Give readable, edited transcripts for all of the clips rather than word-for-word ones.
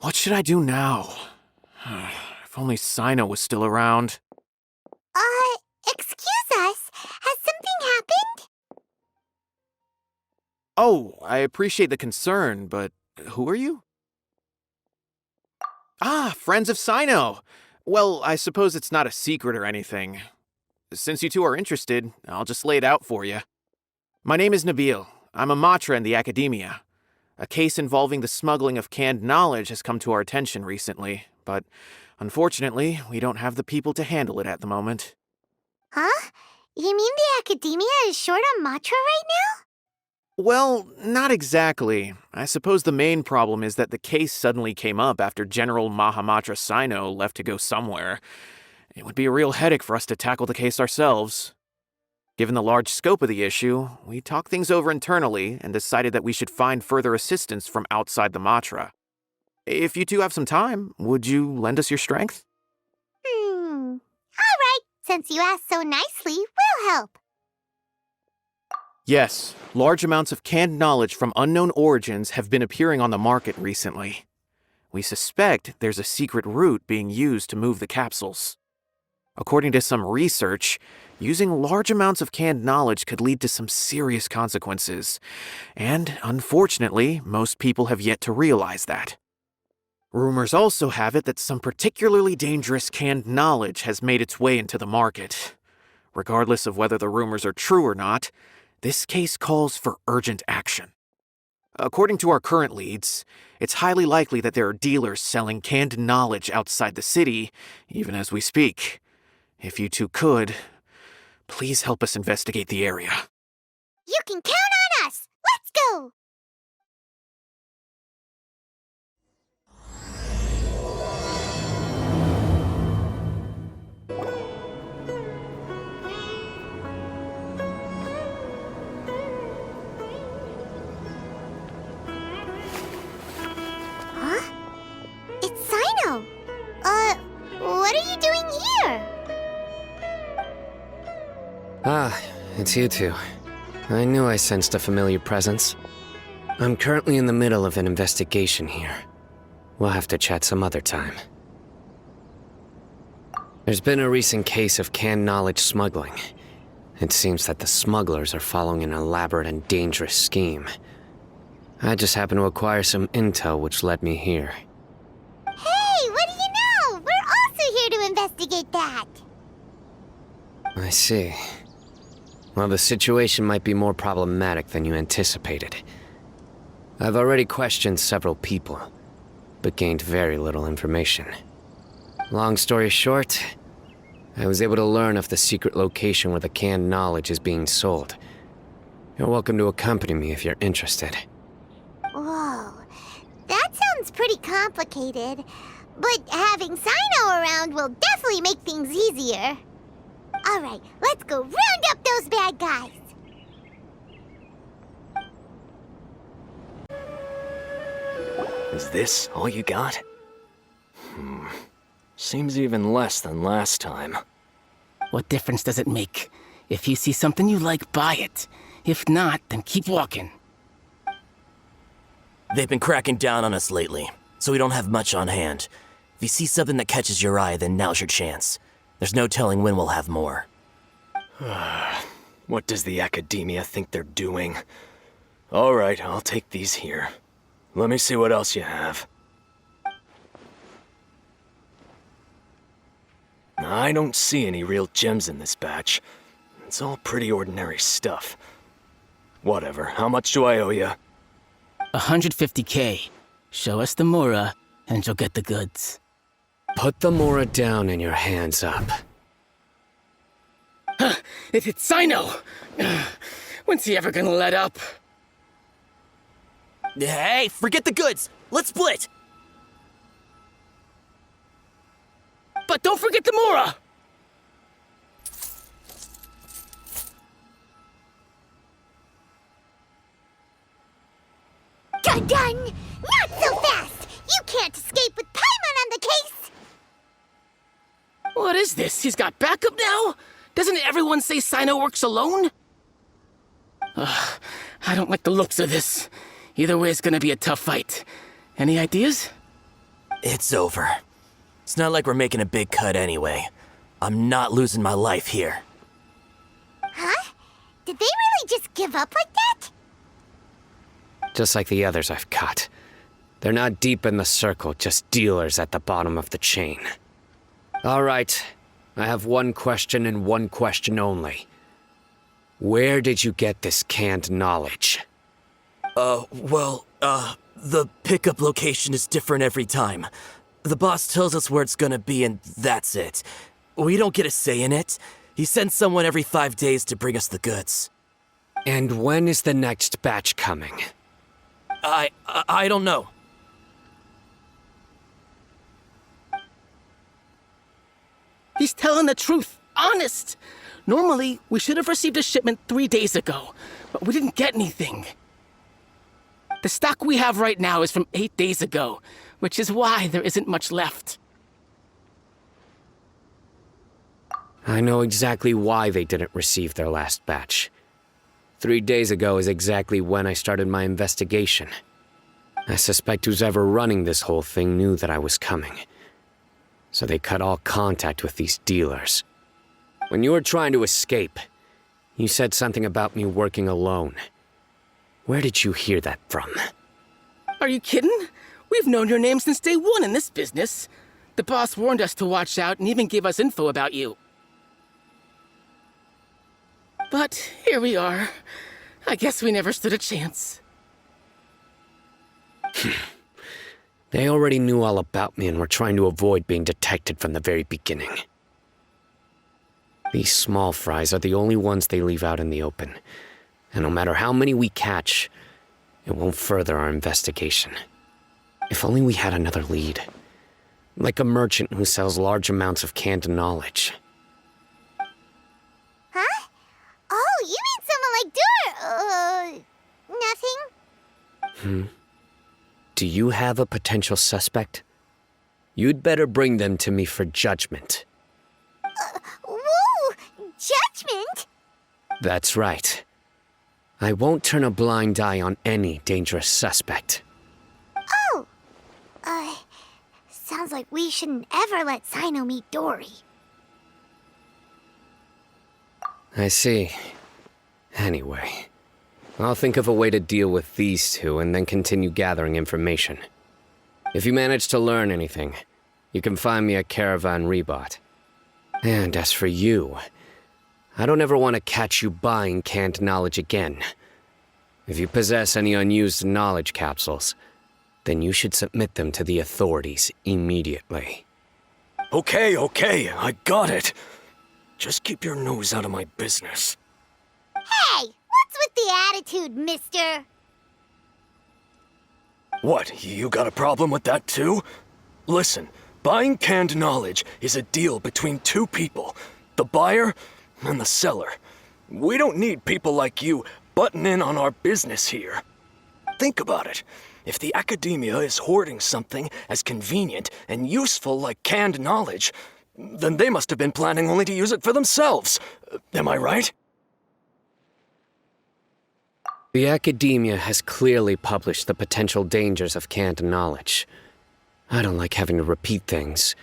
What should I do now? If only Cyno was still around. Excuse us. Has something happened? Oh, I appreciate the concern, but who are you? Ah, friends of Cyno! Well, I suppose it's not a secret or anything. Since you two are interested, I'll just lay it out for you. My name is Nabil. I'm a matra in the academia. A case involving the smuggling of canned knowledge has come to our attention recently, but unfortunately, we don't have the people to handle it at the moment. Huh? You mean the academia is short on matra right now? Well, not exactly. I suppose the main problem is that the case suddenly came up after General Mahamatra Cyno left to go somewhere. It would be a real headache for us to tackle the case ourselves. Given the large scope of the issue, we talked things over internally and decided that we should find further assistance from outside the Matra. If you two have some time, would you lend us your strength? All right. Since you asked so nicely, we'll help. Yes, large amounts of canned knowledge from unknown origins have been appearing on the market recently. We suspect there's a secret route being used to move the capsules. According to some research, using large amounts of canned knowledge could lead to some serious consequences, and unfortunately, most people have yet to realize that. Rumors also have it that some particularly dangerous canned knowledge has made its way into the market. Regardless of whether the rumors are true or not, this case calls for urgent action. According to our current leads, it's highly likely that there are dealers selling canned knowledge outside the city, even as we speak. If you two could, please help us investigate the area. You can count on us! Let's go! Huh? It's Cyno! What are you doing here? Ah, it's you two. I knew I sensed a familiar presence. I'm currently in the middle of an investigation here. We'll have to chat some other time. There's been a recent case of canned knowledge smuggling. It seems that the smugglers are following an elaborate and dangerous scheme. I just happened to acquire some intel which led me here. Hey, what do you know? We're also here to investigate that. I see. Well, the situation might be more problematic than you anticipated. I've already questioned several people, but gained very little information. Long story short, I was able to learn of the secret location where the canned knowledge is being sold. You're welcome to accompany me if you're interested. Whoa, that sounds pretty complicated. But having Cyno around will definitely make things easier. All right, let's go round up those bad guys. Is this all you got? Seems even less than last time. What difference does it make? If you see something you like, buy it. If not, then keep walking. They've been cracking down on us lately, so we don't have much on hand. If you see something that catches your eye, then now's your chance. There's no telling when we'll have more. What does the academia think they're doing? All right, I'll take these here. Let me see what else you have. I don't see any real gems in this batch. It's all pretty ordinary stuff. Whatever, how much do I owe you? 150K. Show us the Mora, and you'll get the goods. Put the Mora down and your hands up. It's Cyno! When's he ever gonna let up? Hey, forget the goods! Let's split! But don't forget the Mora! Dun-dun! Not so fast! You can't escape with Paimon on the case! What is this? He's got backup now? Doesn't everyone say Cyno works alone? I don't like the looks of this. Either way, it's gonna be a tough fight. Any ideas? It's over. It's not like we're making a big cut anyway. I'm not losing my life here. Huh? Did they really just give up like that? Just like the others I've cut. They're not deep in the circle, just dealers at the bottom of the chain. All right, I have one question and one question only. Where did you get this canned knowledge? The pickup location is different every time. The boss tells us where it's gonna be and that's it. We don't get a say in it. He sends someone every 5 days to bring us the goods. And when is the next batch coming? I don't know. He's telling the truth. Honest. Normally, we should have received a shipment 3 days ago, but we didn't get anything. The stock we have right now is from 8 days ago, which is why there isn't much left. I know exactly why they didn't receive their last batch. 3 days ago is exactly when I started my investigation. I suspect who's ever running this whole thing knew that I was coming. So they cut all contact with these dealers. When you were trying to escape, you said something about me working alone. Where did you hear that from? Are you kidding? We've known your name since day one in this business. The boss warned us to watch out and even gave us info about you. But here we are. I guess we never stood a chance. They already knew all about me and were trying to avoid being detected from the very beginning. These small fries are the only ones they leave out in the open. And no matter how many we catch, it won't further our investigation. If only we had another lead. Like a merchant who sells large amounts of canned knowledge. Huh? Oh, you mean someone like nothing? Do you have a potential suspect? You'd better bring them to me for judgment. Whoa! Judgment? That's right. I won't turn a blind eye on any dangerous suspect. Oh! Sounds like we shouldn't ever let Cyno meet Dory. I see. Anyway, I'll think of a way to deal with these two and then continue gathering information. If you manage to learn anything, you can find me at Caravan Rebot. And as for you, I don't ever want to catch you buying canned knowledge again. If you possess any unused knowledge capsules, then you should submit them to the authorities immediately. Okay, I got it. Just keep your nose out of my business. Hey! What's with the attitude, mister? What, you got a problem with that too? Listen, buying canned knowledge is a deal between two people, the buyer and the seller. We don't need people like you butting in on our business here. Think about it. If the academia is hoarding something as convenient and useful like canned knowledge, then they must have been planning only to use it for themselves. Am I right? The academia has clearly published the potential dangers of canned knowledge. I don't like having to repeat things.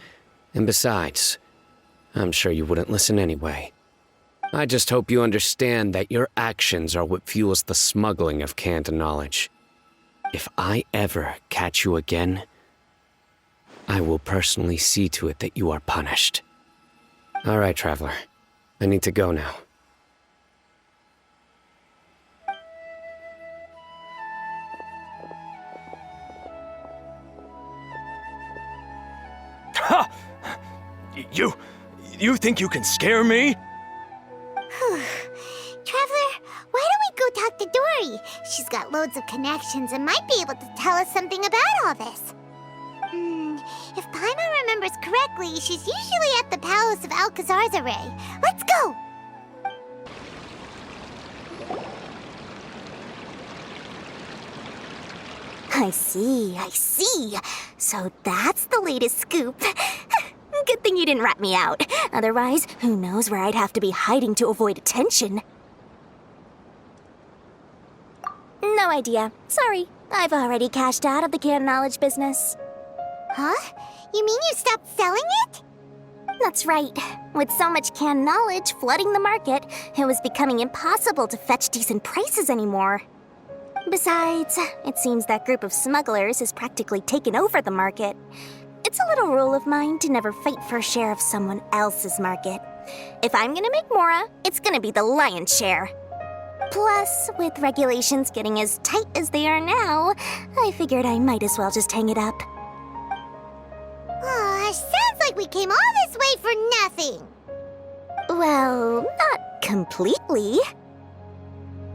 And besides, I'm sure you wouldn't listen anyway. I just hope you understand that your actions are what fuels the smuggling of canned knowledge. If I ever catch you again, I will personally see to it that you are punished. All right, Traveler. I need to go now. Ha! You think you can scare me? Traveler, why don't we go talk to Dory? She's got loads of connections and might be able to tell us something about all this. If Paimon remembers correctly, she's usually at the Palace of Alcazar's Array. Let's go! I see. So that's the latest scoop. Good thing you didn't rat me out. Otherwise, who knows where I'd have to be hiding to avoid attention. No idea. Sorry. I've already cashed out of the canned knowledge business. Huh? You mean you stopped selling it? That's right. With so much canned knowledge flooding the market, it was becoming impossible to fetch decent prices anymore. Besides, it seems that group of smugglers has practically taken over the market. It's a little rule of mine to never fight for a share of someone else's market. If I'm gonna make Mora, it's gonna be the lion's share. Plus, with regulations getting as tight as they are now, I figured I might as well just hang it up. Sounds like we came all this way for nothing. Well, not completely.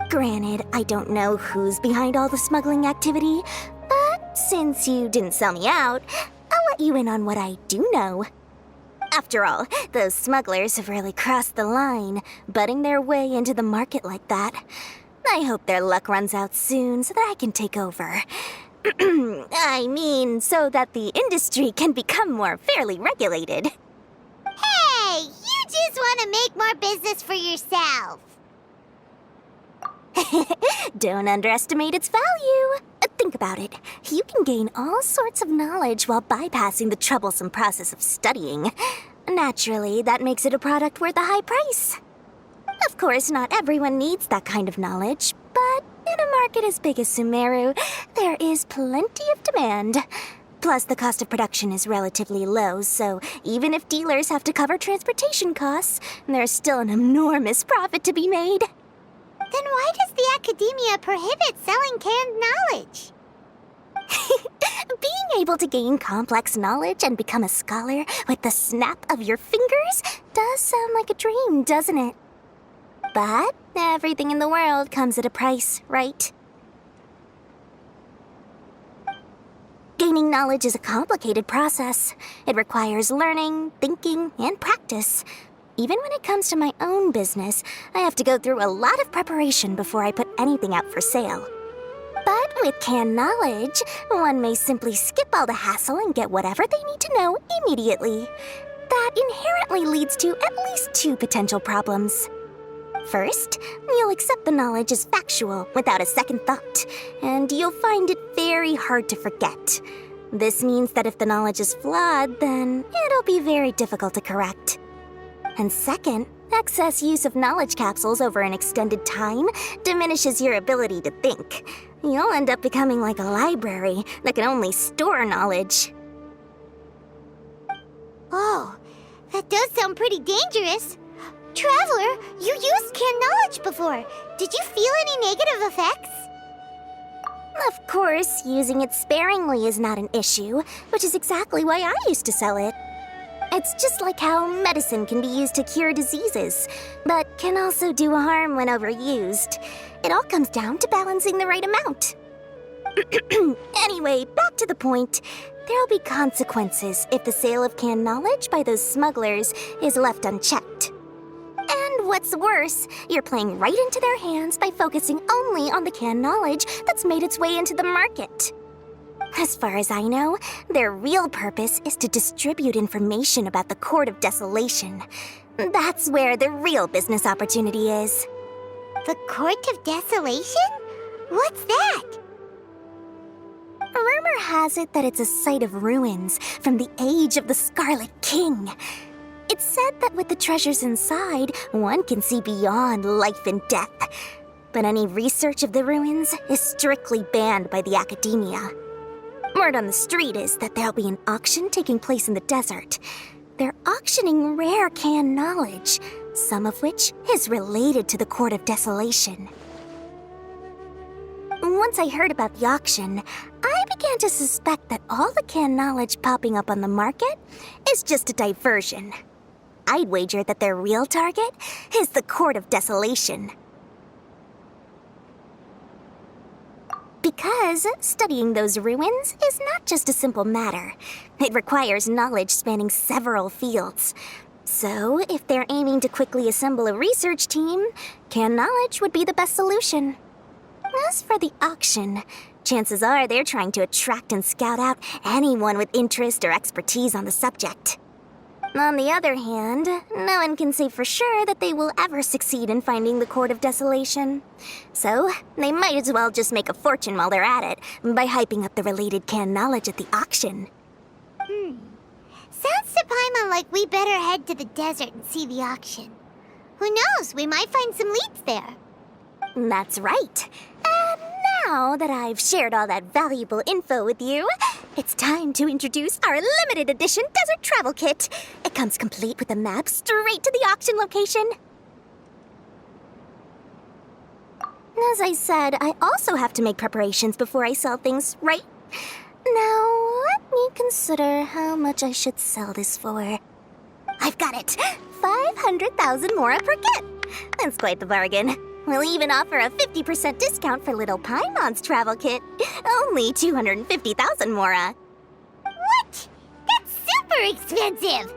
Granted, I don't know who's behind all the smuggling activity, but since you didn't sell me out, I'll let you in on what I do know. After all, those smugglers have really crossed the line, butting their way into the market like that. I hope their luck runs out soon so that I can take over. I mean, so that the industry can become more fairly regulated. Hey, you just want to make more business for yourself. Don't underestimate its value. Think about it. You can gain all sorts of knowledge while bypassing the troublesome process of studying. Naturally, that makes it a product worth a high price. Of course, not everyone needs that kind of knowledge, but in a market as big as Sumeru, there is plenty of demand. Plus, the cost of production is relatively low, so even if dealers have to cover transportation costs, there's still an enormous profit to be made. Then why does the academia prohibit selling canned knowledge? Being able to gain complex knowledge and become a scholar with the snap of your fingers does sound like a dream, doesn't it? But everything in the world comes at a price, right? Gaining knowledge is a complicated process. It requires learning, thinking, and practice. Even when it comes to my own business, I have to go through a lot of preparation before I put anything out for sale. But with canned knowledge, one may simply skip all the hassle and get whatever they need to know immediately. That inherently leads to at least two potential problems. First, you'll accept the knowledge as factual without a second thought, and you'll find it very hard to forget. This means that if the knowledge is flawed, then it'll be very difficult to correct. And second, excess use of knowledge capsules over an extended time diminishes your ability to think. You'll end up becoming like a library that can only store knowledge. Oh, that does sound pretty dangerous. Traveler, you used canned knowledge before. Did you feel any negative effects? Of course, using it sparingly is not an issue, which is exactly why I used to sell it. It's just like how medicine can be used to cure diseases, but can also do harm when overused. It all comes down to balancing the right amount. Anyway, back to the point. There'll be consequences if the sale of canned knowledge by those smugglers is left unchecked. And what's worse, you're playing right into their hands by focusing only on the canned knowledge that's made its way into the market. As far as I know, their real purpose is to distribute information about the Court of Desolation. That's where the real business opportunity is. The Court of Desolation? What's that? Rumor has it that it's a site of ruins from the age of the Scarlet King. It's said that with the treasures inside, one can see beyond life and death. But any research of the ruins is strictly banned by the academia. Word on the street is that there'll be an auction taking place in the desert. They're auctioning rare canned knowledge, some of which is related to the Court of Desolation. Once I heard about the auction, I began to suspect that all the canned knowledge popping up on the market is just a diversion. I'd wager that their real target is the Court of Desolation. Because studying those ruins is not just a simple matter. It requires knowledge spanning several fields. So, if they're aiming to quickly assemble a research team, canned knowledge would be the best solution. As for the auction, chances are they're trying to attract and scout out anyone with interest or expertise on the subject. On the other hand, no one can say for sure that they will ever succeed in finding the Court of Desolation. So, they might as well just make a fortune while they're at it by hyping up the related canned knowledge at the auction. Sounds to Paimon like we better head to the desert and see the auction. Who knows, we might find some leads there. That's right. And now that I've shared all that valuable info with you, it's time to introduce our limited edition desert travel kit. It comes complete with a map straight to the auction location. As I said, I also have to make preparations before I sell things, right? Now, let me consider how much I should sell this for. I've got it! 500,000 mora per kit! That's quite the bargain. We'll even offer a 50% discount for little Paimon's travel kit. Only 250,000 mora. What? That's super expensive!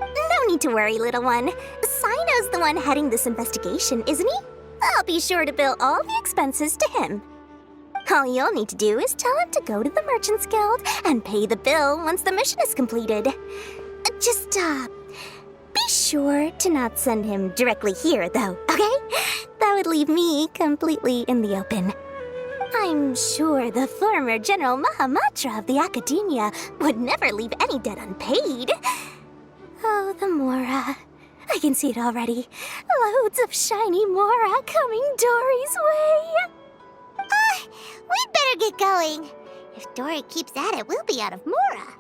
No need to worry, little one. Cyno's the one heading this investigation, isn't he? I'll be sure to bill all the expenses to him. All you'll need to do is tell him to go to the Merchants Guild and pay the bill once the mission is completed. Just, be sure to not send him directly here, though, okay? That would leave me completely in the open. I'm sure the former General Mahamatra of the Academia would never leave any debt unpaid. Oh, the Mora. I can see it already. Loads of shiny Mora coming Dory's way. We'd better get going. If Dory keeps at it, we'll be out of Mora.